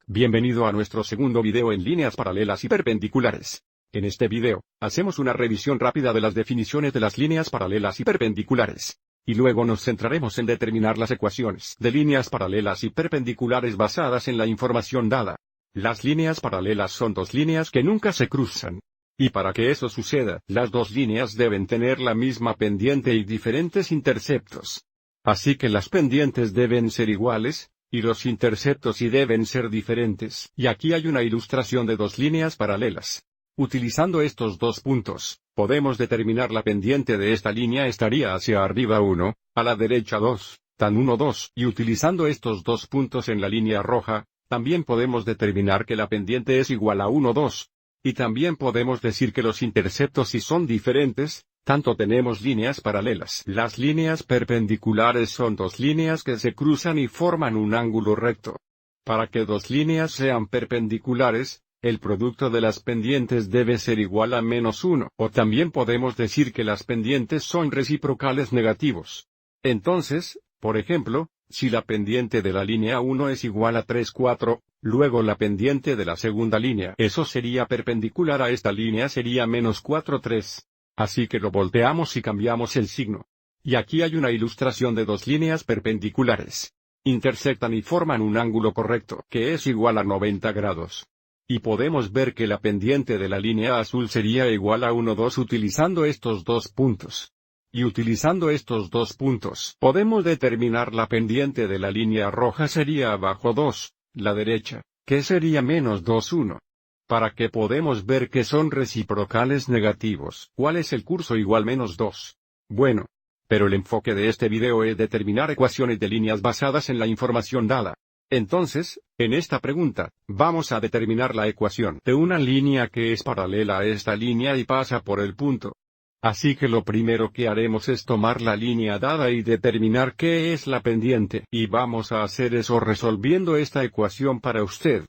Bienvenido a nuestro segundo video en líneas paralelas y perpendiculares. En este video, hacemos una revisión rápida de las definiciones de las líneas paralelas y perpendiculares. Y luego nos centraremos en determinar las ecuaciones de líneas paralelas y perpendiculares basadas en la información dada. Las líneas paralelas son dos líneas que nunca se cruzan. Y para que eso suceda, las dos líneas deben tener la misma pendiente y diferentes interceptos. Así que las pendientes deben ser iguales, y los interceptos sí deben ser diferentes. Y aquí hay una ilustración de dos líneas paralelas. Utilizando estos dos puntos, podemos determinar la pendiente de esta línea estaría hacia arriba 1, a la derecha 2, tan 1 2. Y utilizando estos dos puntos en la línea roja, también podemos determinar que la pendiente es igual a 1 2. Y también podemos decir que los interceptos sí son diferentes, tanto tenemos líneas paralelas. Las líneas perpendiculares son dos líneas que se cruzan y forman un ángulo recto. Para que dos líneas sean perpendiculares, el producto de las pendientes debe ser igual a -1. O también podemos decir que las pendientes son reciprocales negativos. Entonces, por ejemplo, si la pendiente de la línea 1 es igual a 3 4, luego la pendiente de la segunda línea, eso sería perpendicular a esta línea, sería -4 3. Así que lo volteamos y cambiamos el signo. Y aquí hay una ilustración de dos líneas perpendiculares. Intersectan y forman un ángulo correcto, que es igual a 90 grados. Y podemos ver que la pendiente de la línea azul sería igual a 1 2 utilizando estos dos puntos. Y utilizando estos dos puntos, podemos determinar la pendiente de la línea roja sería abajo 2, la derecha, que sería -2 1. Para que podemos ver que son reciprocales negativos. ¿Cuál es el curso igual -2? Bueno. Pero el enfoque de este video es determinar ecuaciones de líneas basadas en la información dada. Entonces, en esta pregunta, vamos a determinar la ecuación de una línea que es paralela a esta línea y pasa por el punto. Así que lo primero que haremos es tomar la línea dada y determinar qué es la pendiente. Y vamos a hacer eso resolviendo esta ecuación para usted.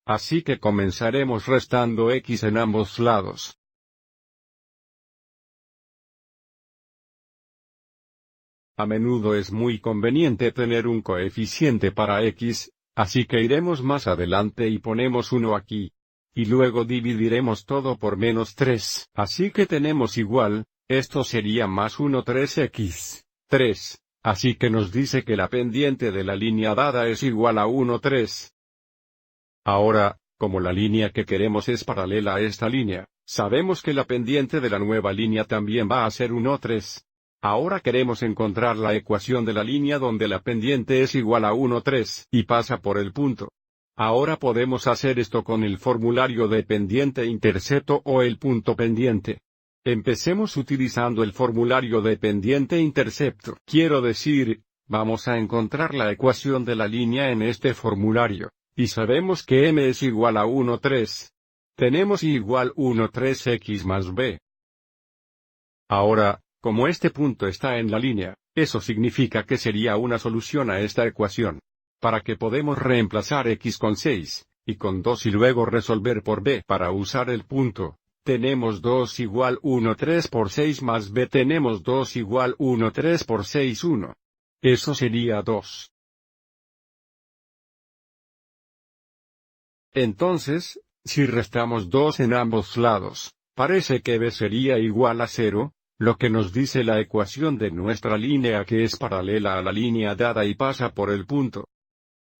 Así que comenzaremos restando x en ambos lados. A menudo es muy conveniente tener un coeficiente para x, así que iremos más adelante y ponemos 1 aquí. Y luego dividiremos todo por -3. Así que tenemos igual, esto sería +1 3x, 3. Así que nos dice que la pendiente de la línea dada es igual a 1 3. Ahora, como la línea que queremos es paralela a esta línea, sabemos que la pendiente de la nueva línea también va a ser 1 3. Ahora queremos encontrar la ecuación de la línea donde la pendiente es igual a 1 3 y pasa por el punto. Ahora podemos hacer esto con el formulario de pendiente-intercepto o el punto pendiente. Empecemos utilizando el formulario de pendiente-intercepto. Quiero decir, vamos a encontrar la ecuación de la línea en este formulario. Y sabemos que m es igual a 1 3. Tenemos y igual 1 3x más b. Ahora, como este punto está en la línea, eso significa que sería una solución a esta ecuación. Para que podemos reemplazar x con 6, y con 2 y luego resolver por b para usar el punto. Tenemos 2 igual 1 3 por 6 más b, tenemos 2 igual 1 3 por 6 1. Eso sería 2. Entonces, si restamos 2 en ambos lados, parece que b sería igual a 0, lo que nos dice la ecuación de nuestra línea que es paralela a la línea dada y pasa por el punto.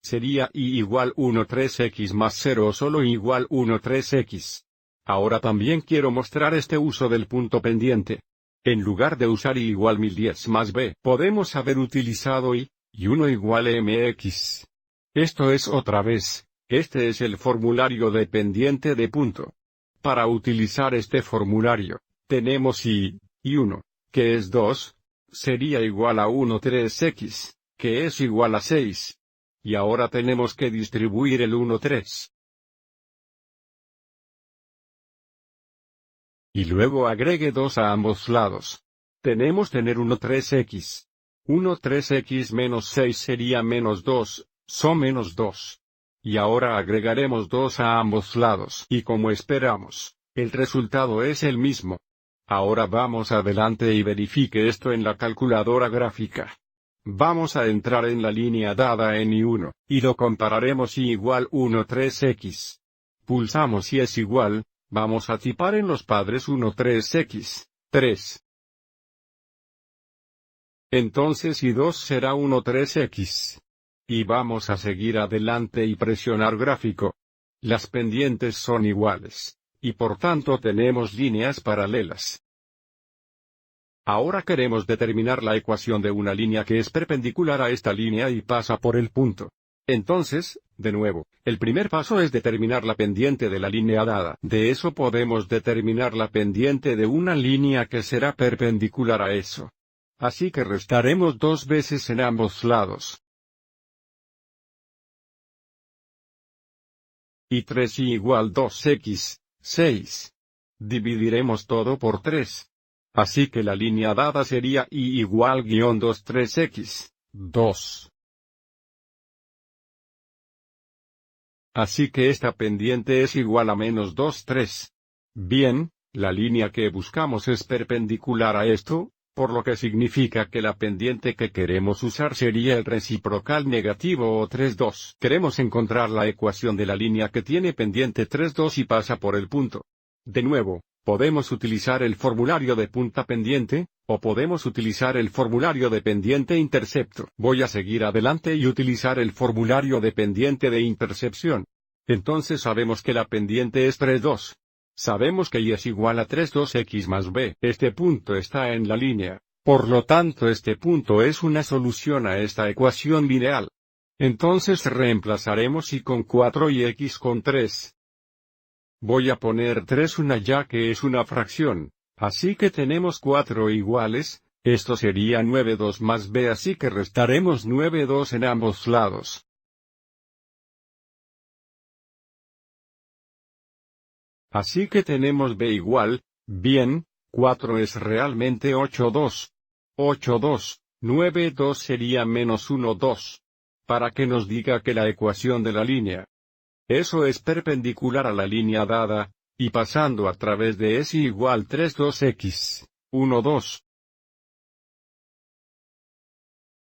Sería y igual 1 3x más 0 o solo igual 1 3x. Ahora también quiero mostrar este uso del punto pendiente. En lugar de usar y igual 1010 más b, podemos haber utilizado y 1 igual mx. Esto es otra vez. Este es el formulario de pendiente de punto. Para utilizar este formulario, tenemos y 1, que es 2, sería igual a 1 3x, que es igual a 6. Y ahora tenemos que distribuir el 1 3. Y luego agregue 2 a ambos lados. Tenemos tener 1 3x. 1 3x menos 6 sería -2, son -2. Y ahora agregaremos 2 a ambos lados. Y como esperamos, el resultado es el mismo. Ahora vamos adelante y verifique esto en la calculadora gráfica. Vamos a entrar en la línea dada en I1, y lo compararemos y igual 1 3x. Pulsamos y es igual, vamos a tipar en los padres 1 3x, 3. Entonces I2 será 1 3x. Y vamos a seguir adelante y presionar gráfico. Las pendientes son iguales, y por tanto tenemos líneas paralelas. Ahora queremos determinar la ecuación de una línea que es perpendicular a esta línea y pasa por el punto. Entonces, de nuevo, el primer paso es determinar la pendiente de la línea dada. De eso podemos determinar la pendiente de una línea que será perpendicular a eso. Así que restaremos 2 veces en ambos lados. Y 3y igual 2x, 6. Dividiremos todo por 3. Así que la línea dada sería y igual guión 2 3x, 2. Así que esta pendiente es igual a menos 2 3. Bien, la línea que buscamos es perpendicular a esto, por lo que significa que la pendiente que queremos usar sería el reciprocal negativo o 3 2. Queremos encontrar la ecuación de la línea que tiene pendiente 3 2 y pasa por el punto. De nuevo, podemos utilizar el formulario de punta pendiente, o podemos utilizar el formulario de pendiente intercepto. Voy a seguir adelante y utilizar el formulario de pendiente de intercepción. Entonces sabemos que la pendiente es 3 2. Sabemos que y es igual a 3 2x más b. Este punto está en la línea, por lo tanto este punto es una solución a esta ecuación lineal. Entonces reemplazaremos y con 4 y x con 3. Voy a poner 3 una ya que es una fracción, así que tenemos 4 iguales, esto sería 9 2 más b así que restaremos 9 2 en ambos lados. Así que tenemos b igual, bien, 4 es realmente 8 2. 8 2, 9 2 sería menos 1 2. Para que nos diga que la ecuación de la línea. Eso es perpendicular a la línea dada, y pasando a través de S igual 3 2x, 1 2.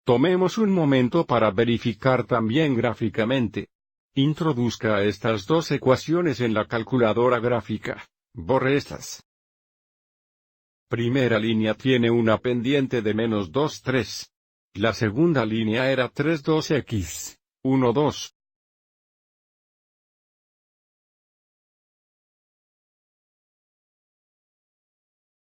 Tomemos un momento para verificar también gráficamente. Introduzca estas dos ecuaciones en la calculadora gráfica. Borre estas. Primera línea tiene una pendiente de menos 2 3. La segunda línea era 3 2x, 1 2.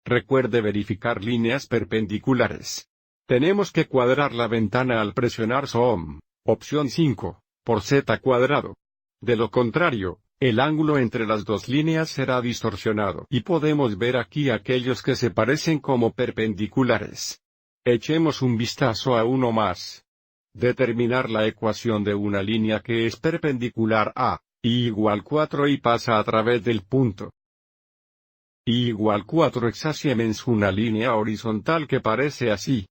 Recuerde verificar líneas perpendiculares. Tenemos que cuadrar la ventana al presionar SOM, opción 5, por z cuadrado. De lo contrario, el ángulo entre las dos líneas será distorsionado. Y podemos ver aquí aquellos que se parecen como perpendiculares. Echemos un vistazo a uno más. Determinar la ecuación de una línea que es perpendicular a, y igual 4 y pasa a través del punto. Y igual 4 exáciamens una línea horizontal que parece así.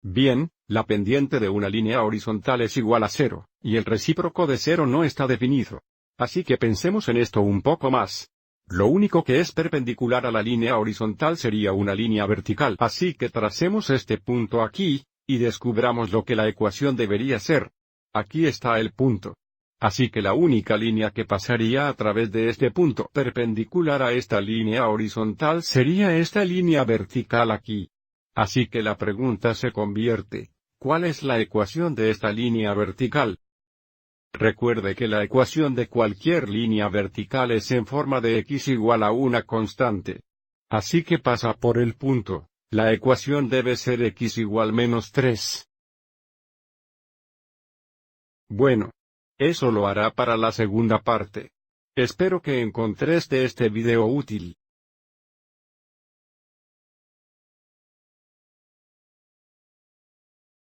Bien, la pendiente de una línea horizontal es igual a 0, y el recíproco de 0 no está definido. Así que pensemos en esto un poco más. Lo único que es perpendicular a la línea horizontal sería una línea vertical. Así que tracemos este punto aquí, y descubramos lo que la ecuación debería ser. Aquí está el punto. Así que la única línea que pasaría a través de este punto perpendicular a esta línea horizontal sería esta línea vertical aquí. Así que la pregunta se convierte, ¿cuál es la ecuación de esta línea vertical? Recuerde que la ecuación de cualquier línea vertical es en forma de x igual a una constante. Así que pasa por el punto, la ecuación debe ser x igual menos 3. Bueno. Eso lo hará para la segunda parte. Espero que encontreste este video útil.